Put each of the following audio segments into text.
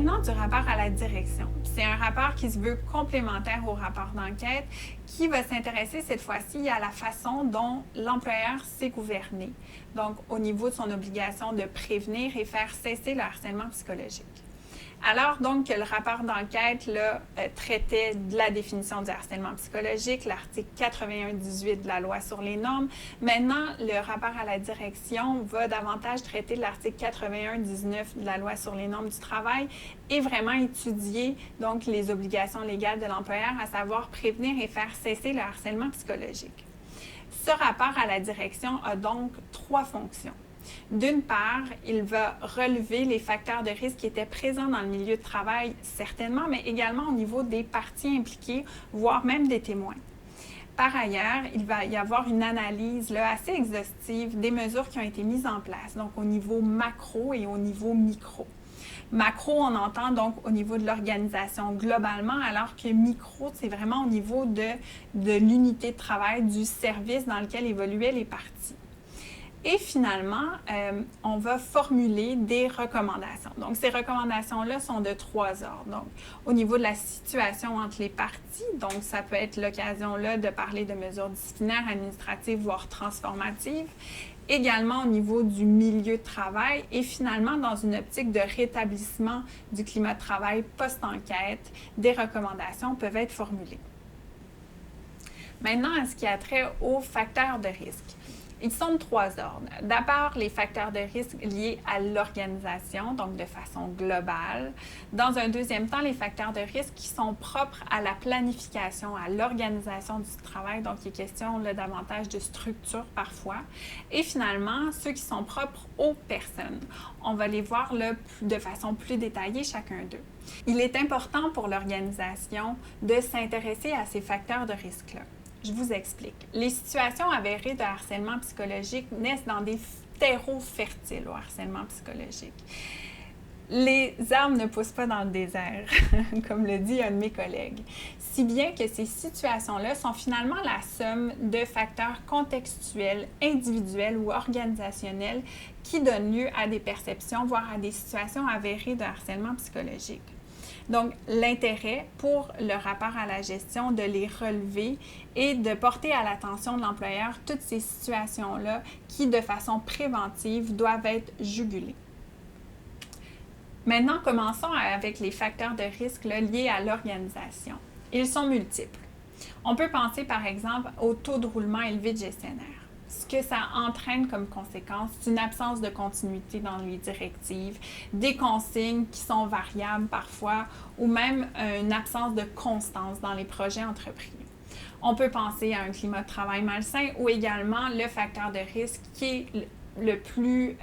maintenant du rapport à la direction. C'est un rapport qui se veut complémentaire au rapport d'enquête, qui va s'intéresser cette fois-ci à la façon dont l'employeur s'est gouverné, donc au niveau de son obligation de prévenir et faire cesser le harcèlement psychologique. Alors donc que le rapport d'enquête traitait de la définition du harcèlement psychologique, l'article 81-18 de la loi sur les normes, maintenant le rapport à la direction va davantage traiter de l'article 81-19 de la loi sur les normes du travail et vraiment étudier donc les obligations légales de l'employeur, à savoir prévenir et faire cesser le harcèlement psychologique. Ce rapport à la direction a donc 3 fonctions. D'une part, il va relever les facteurs de risque qui étaient présents dans le milieu de travail, certainement, mais également au niveau des parties impliquées, voire même des témoins. Par ailleurs, il va y avoir une analyse assez exhaustive des mesures qui ont été mises en place, donc au niveau macro et au niveau micro. Macro, on entend donc au niveau de l'organisation globalement, alors que micro, c'est vraiment au niveau de l'unité de travail, du service dans lequel évoluaient les parties. Et finalement, on va formuler des recommandations. Donc, ces recommandations-là sont de 3 ordres. Donc, au niveau de la situation entre les parties, donc ça peut être l'occasion de parler de mesures disciplinaires, administratives, voire transformatives. Également au niveau du milieu de travail et finalement, dans une optique de rétablissement du climat de travail post-enquête, des recommandations peuvent être formulées. Maintenant, à ce qui a trait aux facteurs de risque. Ils sont de 3 ordres. D'abord, les facteurs de risque liés à l'organisation, donc de façon globale. Dans un deuxième temps, les facteurs de risque qui sont propres à la planification, à l'organisation du travail, donc il est question davantage de structure parfois. Et finalement, ceux qui sont propres aux personnes. On va les voir de façon plus détaillée chacun d'eux. Il est important pour l'organisation de s'intéresser à ces facteurs de risque-là. Je vous explique. Les situations avérées de harcèlement psychologique naissent dans des terreaux fertiles au harcèlement psychologique. Les arbres ne poussent pas dans le désert, comme le dit un de mes collègues. Si bien que ces situations-là sont finalement la somme de facteurs contextuels, individuels ou organisationnels qui donnent lieu à des perceptions, voire à des situations avérées de harcèlement psychologique. Donc, l'intérêt pour le rapport à la gestion de les relever et de porter à l'attention de l'employeur toutes ces situations-là qui, de façon préventive, doivent être jugulées. Maintenant, commençons avec les facteurs de risque liés à l'organisation. Ils sont multiples. On peut penser, par exemple, au taux de roulement élevé de gestionnaire. Ce que ça entraîne comme conséquence, c'est une absence de continuité dans les directives, des consignes qui sont variables parfois, ou même une absence de constance dans les projets entrepris. On peut penser à un climat de travail malsain ou également le facteur de risque qui est le plus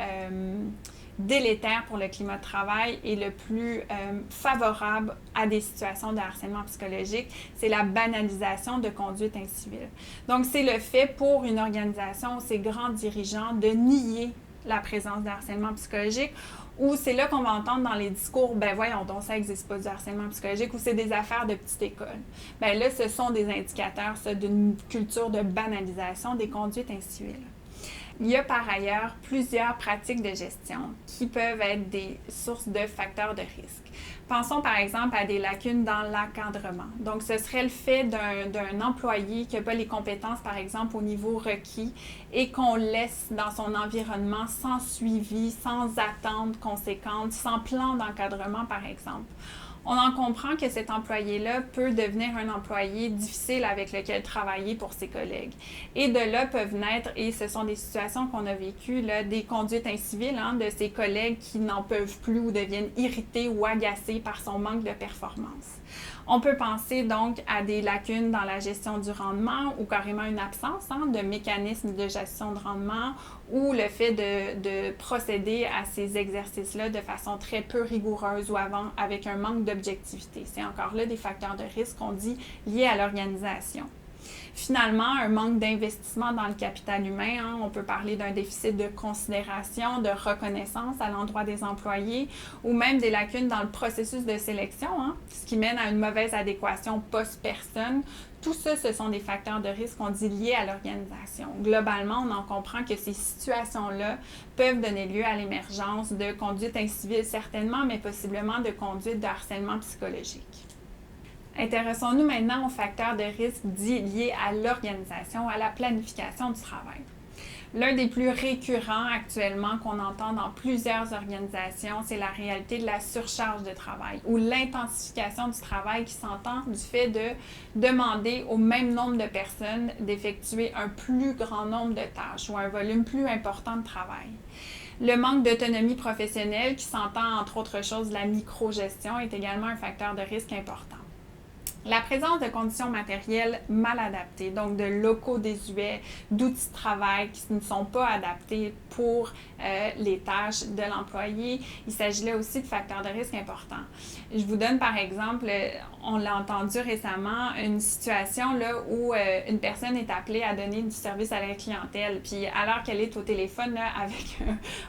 délétère pour le climat de travail et le plus favorable à des situations de harcèlement psychologique, c'est la banalisation de conduite incivile. Donc, c'est le fait pour une organisation, ses grands dirigeants, de nier la présence de harcèlement psychologique, ou c'est là qu'on va entendre dans les discours, ben voyons donc, ça n'existe pas du harcèlement psychologique, ou c'est des affaires de petite école. Ben là, ce sont des indicateurs d'une culture de banalisation des conduites inciviles. Il y a par ailleurs plusieurs pratiques de gestion qui peuvent être des sources de facteurs de risque. Pensons par exemple à des lacunes dans l'encadrement. Donc, ce serait le fait d'un employé qui n'a pas les compétences, par exemple, au niveau requis et qu'on laisse dans son environnement sans suivi, sans attente conséquente, sans plan d'encadrement, par exemple. On en comprend que cet employé-là peut devenir un employé difficile avec lequel travailler pour ses collègues. Et de là peuvent naître, et ce sont des situations qu'on a vécues, des conduites inciviles de ses collègues qui n'en peuvent plus ou deviennent irrités ou agacés par son manque de performance. On peut penser donc à des lacunes dans la gestion du rendement ou carrément une absence de mécanismes de gestion de rendement ou le fait de procéder à ces exercices-là de façon très peu rigoureuse ou avec un manque d'objectivité. C'est encore là des facteurs de risque qu'on dit liés à l'organisation. Finalement, un manque d'investissement dans le capital humain, hein, on peut parler d'un déficit de considération, de reconnaissance à l'endroit des employés ou même des lacunes dans le processus de sélection, hein, ce qui mène à une mauvaise adéquation post-personne. Tout ça, ce sont des facteurs de risque, on dit, liés à l'organisation. Globalement, on en comprend que ces situations-là peuvent donner lieu à l'émergence de conduites inciviles certainement, mais possiblement de conduites de harcèlement psychologique. Intéressons-nous maintenant aux facteurs de risque dits liés à l'organisation, à la planification du travail. L'un des plus récurrents actuellement qu'on entend dans plusieurs organisations, c'est la réalité de la surcharge de travail ou l'intensification du travail qui s'entend du fait de demander au même nombre de personnes d'effectuer un plus grand nombre de tâches ou un volume plus important de travail. Le manque d'autonomie professionnelle qui s'entend entre autres choses la microgestion est également un facteur de risque important. La présence de conditions matérielles mal adaptées, donc de locaux désuets, d'outils de travail qui ne sont pas adaptés pour les tâches de l'employé. Il s'agit là aussi de facteurs de risque importants. Je vous donne par exemple, on l'a entendu récemment, une situation là, où une personne est appelée à donner du service à la clientèle. Puis alors qu'elle est au téléphone là, avec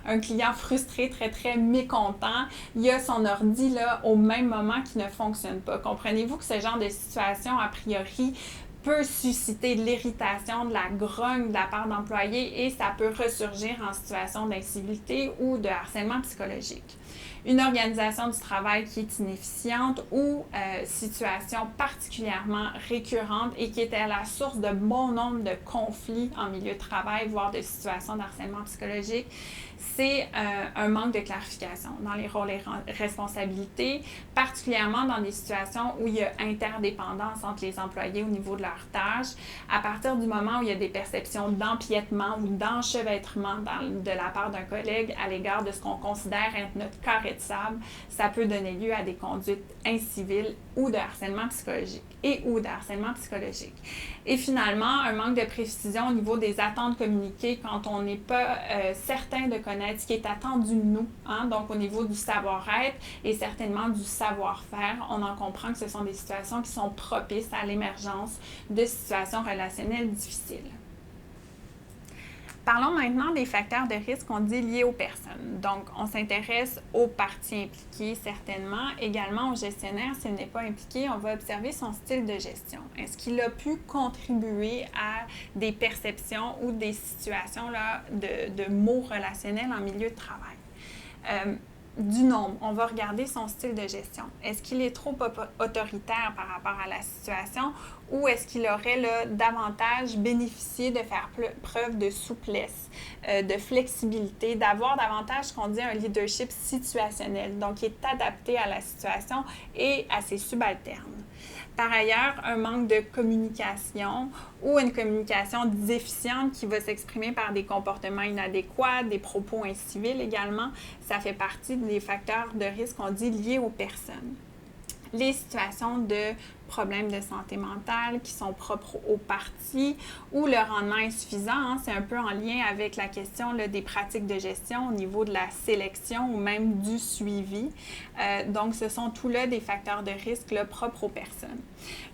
un client frustré, très mécontent, il y a son ordi là, au même moment qui ne fonctionne pas. Comprenez-vous que ce genre de situation, a priori, peut susciter de l'irritation, de la grogne de la part d'employés et ça peut ressurgir en situation d'incivilité ou de harcèlement psychologique. Une organisation du travail qui est inefficiente ou situation particulièrement récurrente et qui est à la source de bon nombre de conflits en milieu de travail, voire de situations de harcèlement psychologique, c'est un manque de clarification dans les rôles et responsabilités, particulièrement dans des situations où il y a interdépendance entre les employés au niveau de leurs tâches. À partir du moment où il y a des perceptions d'empiètement ou d'enchevêtrement de la part d'un collègue à l'égard de ce qu'on considère être notre carré de sable, ça peut donner lieu à des conduites inciviles ou de harcèlement psychologique Et finalement, un manque de précision au niveau des attentes communiquées quand on n'est pas certain de connaître ce qui est attendu de nous, hein, donc au niveau du savoir-être et certainement du savoir-faire, on en comprend que ce sont des situations qui sont propices à l'émergence de situations relationnelles difficiles. Parlons maintenant des facteurs de risque qu'on dit liés aux personnes. Donc, on s'intéresse aux parties impliquées, certainement. Également au gestionnaire, s'il n'est pas impliqué, on va observer son style de gestion. Est-ce qu'il a pu contribuer à des perceptions ou des situations là, de maux relationnels en milieu de travail? Du nombre, on va regarder son style de gestion. Est-ce qu'il est trop autoritaire par rapport à la situation ou est-ce qu'il aurait là, davantage bénéficié de faire preuve de souplesse, de flexibilité, d'avoir davantage ce qu'on dit un leadership situationnel, donc qui est adapté à la situation et à ses subalternes. Par ailleurs, un manque de communication ou une communication déficiente qui va s'exprimer par des comportements inadéquats, des propos incivils également, ça fait partie des facteurs de risque qu'on dit liés aux personnes. Les situations de problèmes de santé mentale qui sont propres aux parties ou le rendement insuffisant, hein, c'est un peu en lien avec la question là, des pratiques de gestion au niveau de la sélection ou même du suivi. Donc, ce sont tout là des facteurs de risque là, propres aux personnes.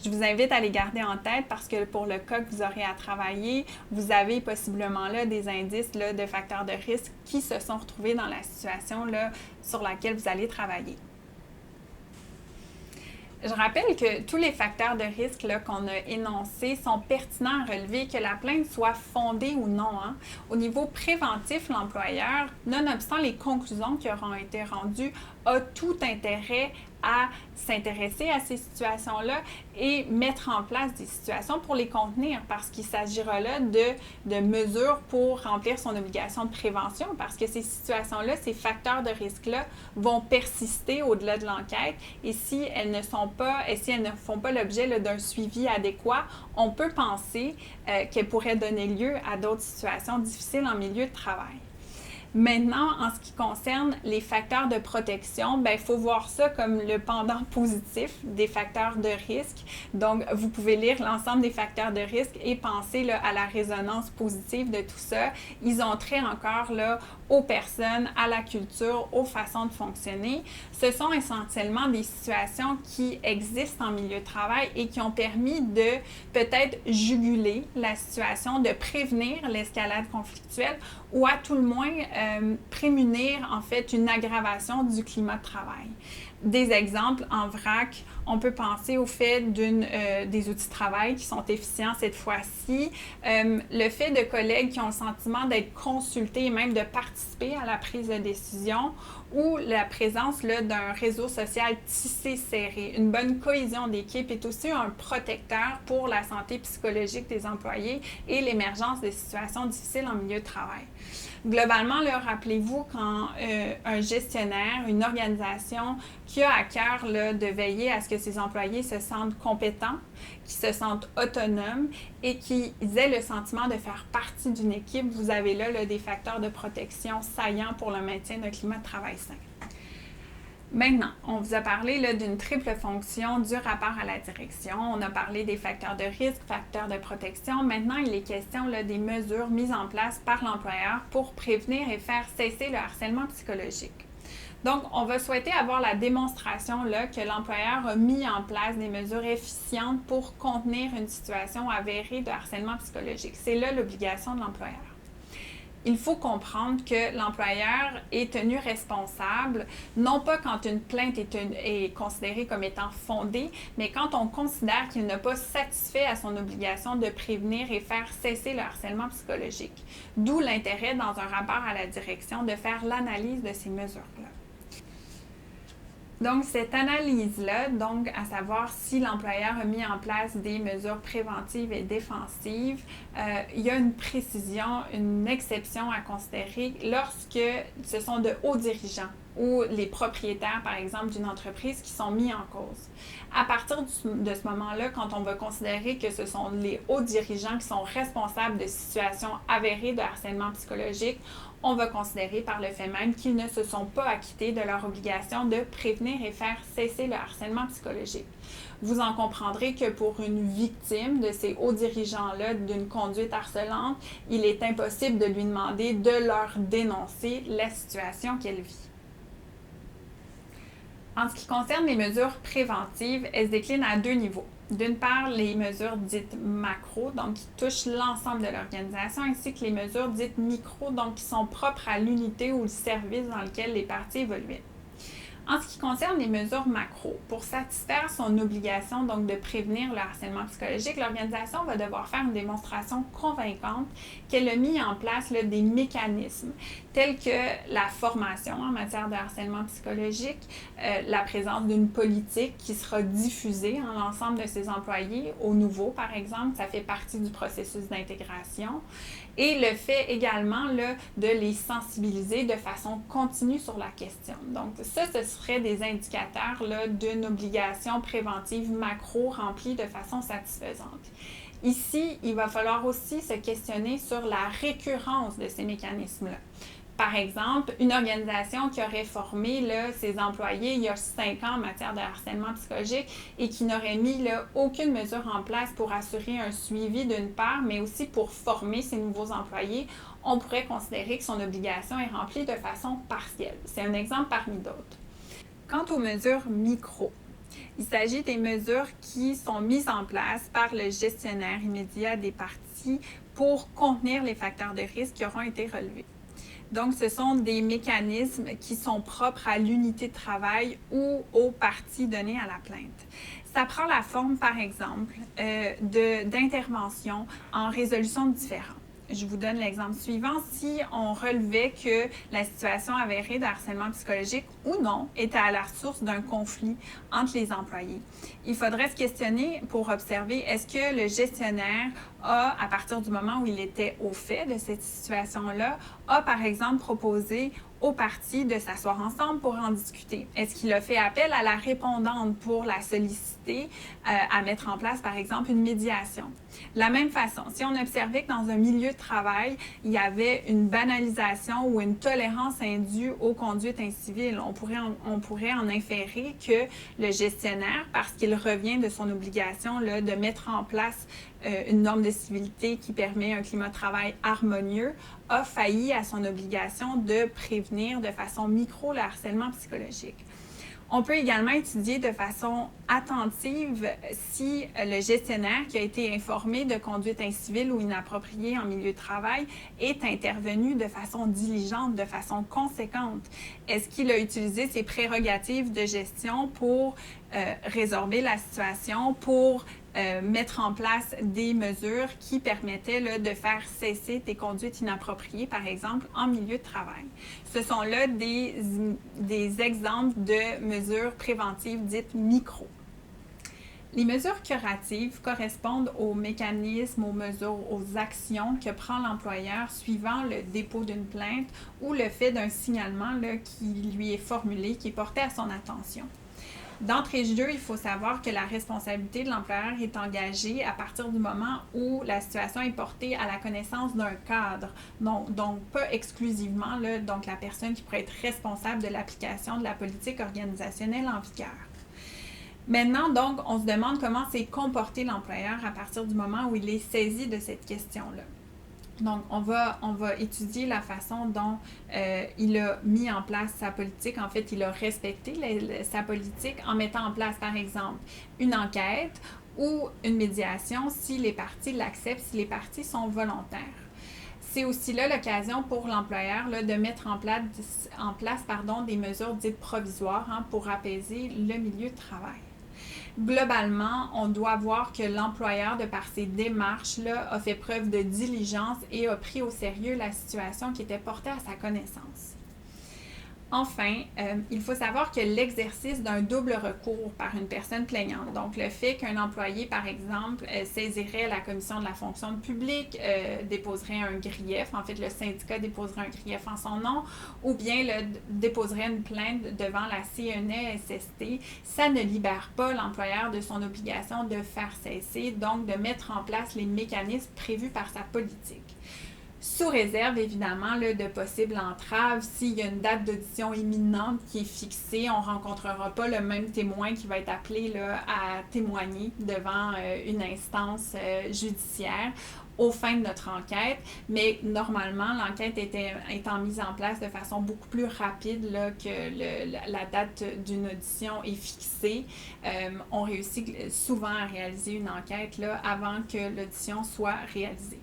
Je vous invite à les garder en tête parce que pour le cas que vous aurez à travailler, vous avez possiblement là, des indices là, de facteurs de risque qui se sont retrouvés dans la situation là, sur laquelle vous allez travailler. Je rappelle que tous les facteurs de risque là, qu'on a énoncés sont pertinents à relever, que la plainte soit fondée ou non. Hein. Au niveau préventif, l'employeur, nonobstant les conclusions qui auront été rendues, a tout intérêt à s'intéresser à ces situations-là et mettre en place des situations pour les contenir parce qu'il s'agira là de mesures pour remplir son obligation de prévention parce que ces situations-là, ces facteurs de risque-là vont persister au-delà de l'enquête et si elles ne font pas l'objet d'un suivi adéquat, on peut penser qu'elles pourraient donner lieu à d'autres situations difficiles en milieu de travail. Maintenant, en ce qui concerne les facteurs de protection, il faut voir ça comme le pendant positif des facteurs de risque. Donc, vous pouvez lire l'ensemble des facteurs de risque et penser là, à la résonance positive de tout ça. Ils ont trait encore là, aux personnes, à la culture, aux façons de fonctionner. Ce sont essentiellement des situations qui existent en milieu de travail et qui ont permis de peut-être juguler la situation, de prévenir l'escalade conflictuelle ou à tout le moins prémunir en fait une aggravation du climat de travail. Des exemples en vrac, on peut penser au fait des outils de travail qui sont efficients cette fois-ci, le fait de collègues qui ont le sentiment d'être consultés et même de participer à la prise de décision, ou la présence d'un réseau social tissé serré. Une bonne cohésion d'équipe est aussi un protecteur pour la santé psychologique des employés et l'émergence de situations difficiles en milieu de travail. Globalement, là, rappelez-vous quand un gestionnaire, une organisation qui a à cœur là, de veiller à ce que ses employés se sentent compétents, qu'ils se sentent autonomes et qu'ils aient le sentiment de faire partie d'une équipe, vous avez là des facteurs de protection saillants pour le maintien d'un climat de travail sain. Maintenant, on vous a parlé d'une triple fonction du rapport à la direction. On a parlé des facteurs de risque, facteurs de protection. Maintenant, il est question des mesures mises en place par l'employeur pour prévenir et faire cesser le harcèlement psychologique. Donc, on va souhaiter avoir la démonstration que l'employeur a mis en place des mesures efficientes pour contenir une situation avérée de harcèlement psychologique. C'est là l'obligation de l'employeur. Il faut comprendre que l'employeur est tenu responsable, non pas quand une plainte est considérée comme étant fondée, mais quand on considère qu'il n'a pas satisfait à son obligation de prévenir et faire cesser le harcèlement psychologique. D'où l'intérêt dans un rapport à la direction de faire l'analyse de ces mesures-là. Donc, cette analyse-là, donc à savoir si l'employeur a mis en place des mesures préventives et défensives, il y a une précision, une exception à considérer lorsque ce sont de hauts dirigeants ou les propriétaires, par exemple, d'une entreprise qui sont mis en cause. À partir de ce moment-là, quand on va considérer que ce sont les hauts dirigeants qui sont responsables de situations avérées de harcèlement psychologique, on va considérer par le fait même qu'ils ne se sont pas acquittés de leur obligation de prévenir et faire cesser le harcèlement psychologique. Vous en comprendrez que pour une victime de ces hauts dirigeants-là d'une conduite harcelante, il est impossible de lui demander de leur dénoncer la situation qu'elle vit. En ce qui concerne les mesures préventives, elles se déclinent à deux niveaux. D'une part, les mesures dites macro, donc qui touchent l'ensemble de l'organisation, ainsi que les mesures dites micro, donc qui sont propres à l'unité ou le service dans lequel les parties évoluaient. En ce qui concerne les mesures macro, pour satisfaire son obligation donc de prévenir le harcèlement psychologique, l'organisation va devoir faire une démonstration convaincante qu'elle a mis en place des mécanismes tels que la formation en matière de harcèlement psychologique, la présence d'une politique qui sera diffusée à l'ensemble de ses employés, aux nouveaux par exemple, ça fait partie du processus d'intégration, et le fait également de les sensibiliser de façon continue sur la question. Donc ça, ce serait des indicateurs d'une obligation préventive macro remplie de façon satisfaisante. Ici, il va falloir aussi se questionner sur la récurrence de ces mécanismes-là. Par exemple, une organisation qui aurait formé ses employés il y a 5 ans en matière de harcèlement psychologique et qui n'aurait mis aucune mesure en place pour assurer un suivi d'une part, mais aussi pour former ses nouveaux employés, on pourrait considérer que son obligation est remplie de façon partielle. C'est un exemple parmi d'autres. Quant aux mesures micro, il s'agit des mesures qui sont mises en place par le gestionnaire immédiat des parties pour contenir les facteurs de risque qui auront été relevés. Donc, ce sont des mécanismes qui sont propres à l'unité de travail ou aux parties données à la plainte. Ça prend la forme, par exemple, d'interventions en résolution de différends. Je vous donne l'exemple suivant. Si on relevait que la situation avérée de harcèlement psychologique ou non était à la source d'un conflit entre les employés, il faudrait se questionner pour observer est-ce que le gestionnaire a, à partir du moment où il était au fait de cette situation-là, a par exemple proposé aux parties de s'asseoir ensemble pour en discuter. Est-ce qu'il a fait appel à la répondante pour la solliciter à mettre en place, par exemple, une médiation? De la même façon, si on observait que dans un milieu de travail, il y avait une banalisation ou une tolérance indue aux conduites inciviles, on pourrait en inférer que le gestionnaire, parce qu'il revient de son obligation de mettre en place une norme de civilité qui permet un climat de travail harmonieux, a failli à son obligation de prévenir de façon micro le harcèlement psychologique. On peut également étudier de façon attentive si le gestionnaire qui a été informé de conduite incivile ou inappropriée en milieu de travail est intervenu de façon diligente, de façon conséquente. Est-ce qu'il a utilisé ses prérogatives de gestion pour résorber la situation, pour mettre en place des mesures qui permettaient là, de faire cesser des conduites inappropriées, par exemple, en milieu de travail. Ce sont là des exemples de mesures préventives dites micro. Les mesures curatives correspondent aux mécanismes, aux mesures, aux actions que prend l'employeur suivant le dépôt d'une plainte ou le fait d'un signalement là, qui lui est formulé, qui est porté à son attention. D'entrée de jeu, il faut savoir que la responsabilité de l'employeur est engagée à partir du moment où la situation est portée à la connaissance d'un cadre, donc pas exclusivement là, donc la personne qui pourrait être responsable de l'application de la politique organisationnelle en vigueur. Maintenant, donc, on se demande comment s'est comporté l'employeur à partir du moment où il est saisi de cette question-là. Donc, on va étudier la façon dont il a mis en place sa politique. En fait, il a respecté sa politique en mettant en place, par exemple, une enquête ou une médiation si les parties l'acceptent, si les parties sont volontaires. C'est aussi là l'occasion pour l'employeur là, de mettre en place des mesures dites provisoires pour apaiser le milieu de travail. Globalement, on doit voir que l'employeur, de par ses démarches-là, a fait preuve de diligence et a pris au sérieux la situation qui était portée à sa connaissance. Enfin, il faut savoir que l'exercice d'un double recours par une personne plaignante, donc le fait qu'un employé, par exemple, saisirait la commission de la fonction publique, déposerait un grief, en fait le syndicat déposerait un grief en son nom, ou bien déposerait une plainte devant la CNESST, ça ne libère pas l'employeur de son obligation de faire cesser, donc de mettre en place les mécanismes prévus par sa politique. Sous réserve, évidemment, là, de possibles entraves. S'il y a une date d'audition imminente qui est fixée, on ne rencontrera pas le même témoin qui va être appelé là, à témoigner devant une instance judiciaire aux fins de notre enquête. Mais normalement, l'enquête étant mise en place de façon beaucoup plus rapide là, que la date d'une audition est fixée, on réussit souvent à réaliser une enquête là, avant que l'audition soit réalisée.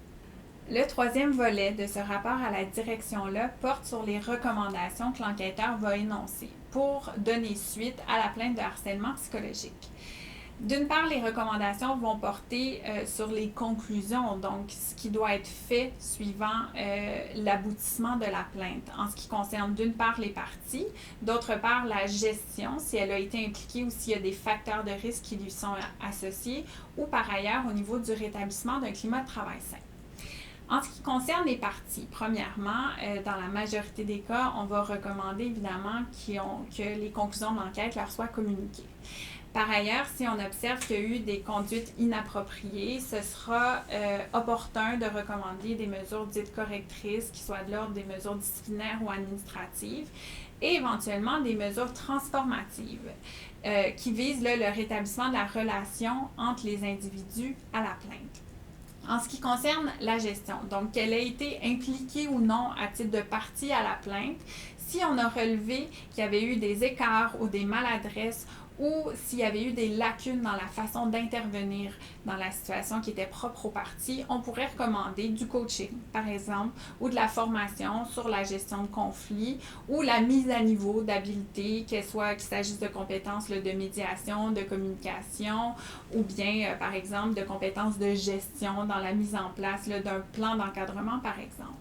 Le troisième volet de ce rapport à la direction-là porte sur les recommandations que l'enquêteur va énoncer pour donner suite à la plainte de harcèlement psychologique. D'une part, les recommandations vont porter sur les conclusions, donc ce qui doit être fait suivant l'aboutissement de la plainte, en ce qui concerne d'une part les parties, d'autre part la gestion, si elle a été impliquée ou s'il y a des facteurs de risque qui lui sont associés, ou par ailleurs au niveau du rétablissement d'un climat de travail sain. En ce qui concerne les parties, premièrement, dans la majorité des cas, on va recommander évidemment que les conclusions de l'enquête leur soient communiquées. Par ailleurs, si on observe qu'il y a eu des conduites inappropriées, ce sera opportun de recommander des mesures dites correctrices qui soient de l'ordre des mesures disciplinaires ou administratives et éventuellement des mesures transformatives qui visent là, le rétablissement de la relation entre les individus à la plainte. En ce qui concerne la gestion, donc qu'elle ait été impliquée ou non à titre de partie à la plainte, si on a relevé qu'il y avait eu des écarts ou des maladresses ou s'il y avait eu des lacunes dans la façon d'intervenir dans la situation qui était propre aux parties, on pourrait recommander du coaching, par exemple, ou de la formation sur la gestion de conflits ou la mise à niveau d'habilité, qu'il s'agisse de compétences là, de médiation, de communication, ou bien, par exemple, de compétences de gestion dans la mise en place là, d'un plan d'encadrement, par exemple.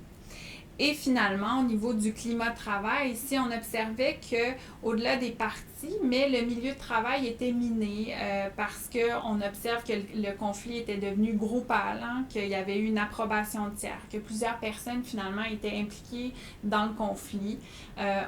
Et finalement, au niveau du climat de travail, si on observait qu'au-delà des parties, mais le milieu de travail était miné parce qu'on observe que le conflit était devenu groupal, qu'il y avait eu une approbation tiers, que plusieurs personnes finalement étaient impliquées dans le conflit,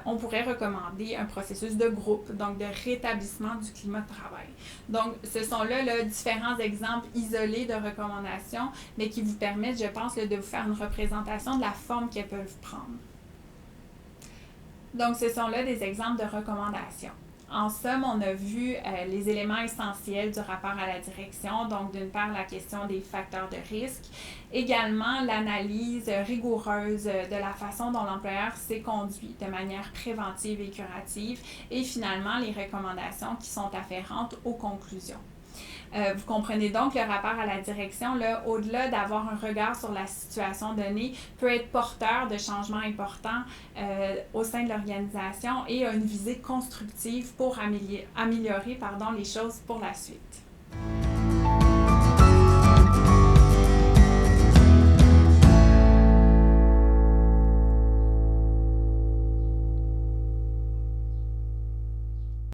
on pourrait recommander un processus de groupe, donc de rétablissement du climat de travail. Donc, ce sont là différents exemples isolés de recommandations, mais qui vous permettent, je pense, de vous faire une représentation de la forme qu'elles peuvent prendre. Donc, ce sont là des exemples de recommandations. En somme, on a vu les éléments essentiels du rapport à la direction, donc d'une part la question des facteurs de risque, également l'analyse rigoureuse de la façon dont l'employeur s'est conduit de manière préventive et curative, et finalement les recommandations qui sont afférentes aux conclusions. Vous comprenez donc le rapport à la direction, là, au-delà d'avoir un regard sur la situation donnée, peut être porteur de changements importants au sein de l'organisation et a une visée constructive pour améliorer les choses pour la suite.